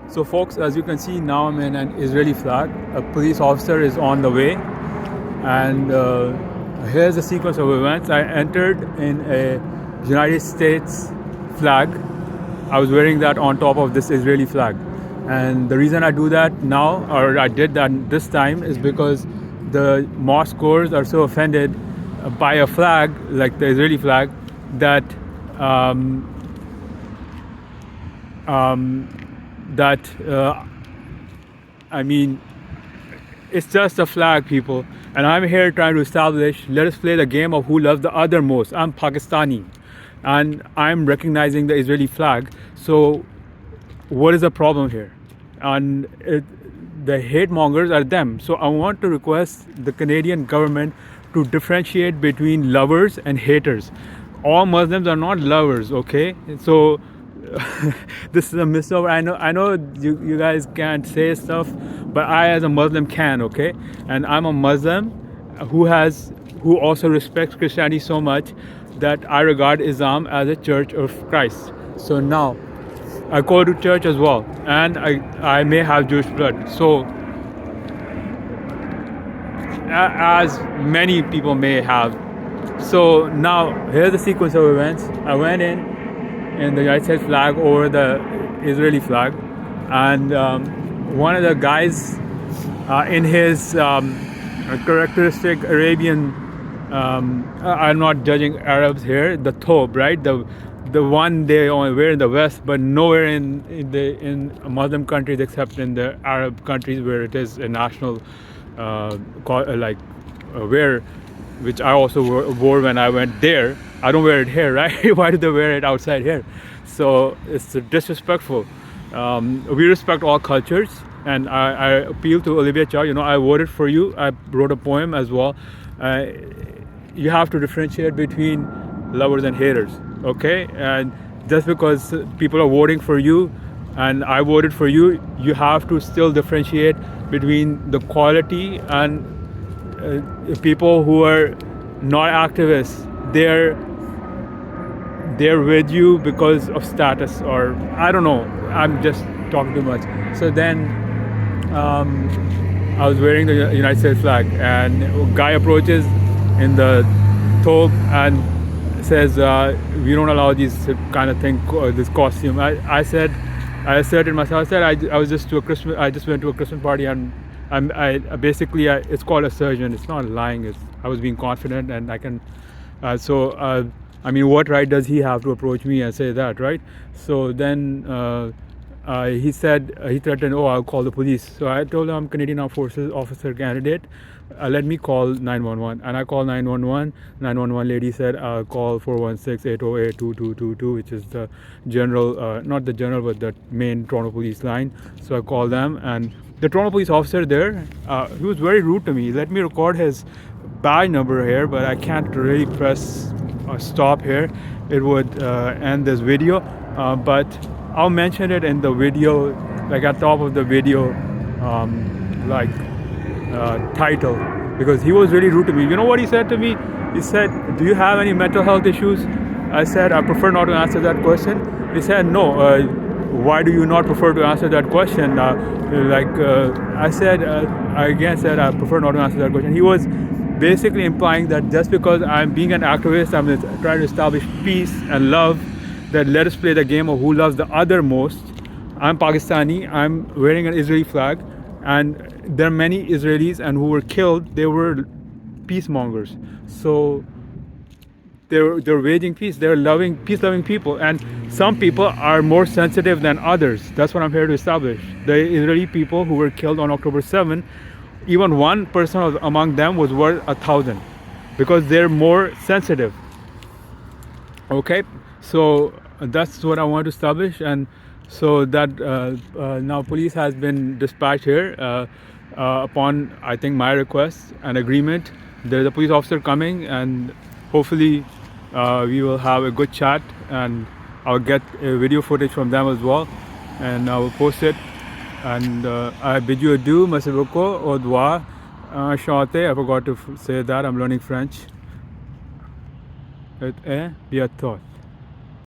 So folks, as you can see now, I'm in an Israeli flag. A police officer is on the way, and here's the sequence of events. I entered in a United States flag. I was wearing that on top of this Israeli flag, and the reason I do that now, or I did that this time, is because the mosque goers are so offended by a flag like the Israeli flag that um, that I mean, it's just a flag, people. And I'm here trying to establish, let us play the game of who loves the other most. I'm Pakistani, and I'm recognizing the Israeli flag. So what is the problem here? And the hate mongers are them. So I want to request the Canadian government to differentiate between lovers and haters. All Muslims are not lovers, okay? So this is a misnomer. I know you guys can't say stuff, but I as a Muslim can, okay? And I'm a Muslim who also respects Christianity so much that I regard Islam as a church of Christ. So now I go to church as well, and I may have Jewish blood. So as many people may have. So now here's the sequence of events. I went in the United States flag over the Israeli flag, and one of the guys in his characteristic Arabian, I'm not judging Arabs here, the thobe, right? The one they only wear in the West, but nowhere in Muslim countries except in the Arab countries where it is a national wear, which I also wore when I went there. I don't wear it here, right? Why do they wear it outside here? So it's disrespectful. We respect all cultures, and I appeal to Olivia Chow. I voted for you. I wrote a poem as well. You have to differentiate between lovers and haters, okay? And just because people are voting for you and I voted for you, you have to still differentiate between the quality and people who are not activists. They're with you because of status, or I don't know. I'm just talking too much. So then I was wearing the United States flag, and a guy approaches in the thobe and says, "We don't allow these kind of thing, this costume." I asserted myself. I said I was just I just went to a Christmas party, and basically it's called assertion. It's not lying. I was being confident, and I can. I mean, what right does he have to approach me and say that, right? So then he said, he threatened, "Oh, I'll call the police." So I told him I'm Canadian Armed Forces officer candidate. Let me call 911. And I called 911. 911 lady said, call 416-808-2222, which is the general, not the general, but the main Toronto police line. So I called them, and the Toronto police officer there, he was very rude to me. Let me record his badge number here, but I can't really press stop here. It would end this video, but I'll mention it in the video, like at top of the video, title, because he was really rude to me. You know what he said to me? He said, "Do you have any mental health issues?" I said, "I prefer not to answer that question." He said, "No, why do you not prefer to answer that question?" I said, I again said, "I prefer not to answer that question." He was basically implying that just because I'm being an activist, I'm trying to establish peace and love, that let us play the game of who loves the other most. I'm Pakistani, I'm wearing an Israeli flag, and there are many Israelis and who were killed, they were peacemongers. So they're waging peace, they're peace-loving people, and some people are more sensitive than others. That's what I'm here to establish. The Israeli people who were killed on October 7, even one person among them was worth 1,000, because they're more sensitive. Okay, so that's what I want to establish. And so that now police has been dispatched here upon, I think, my request and agreement. There's a police officer coming, and hopefully we will have a good chat, and I'll get a video footage from them as well, and I will post it. And I bid you adieu, merci beaucoup, au revoir, enchanté. I forgot to say that. I'm learning French. Et bientôt.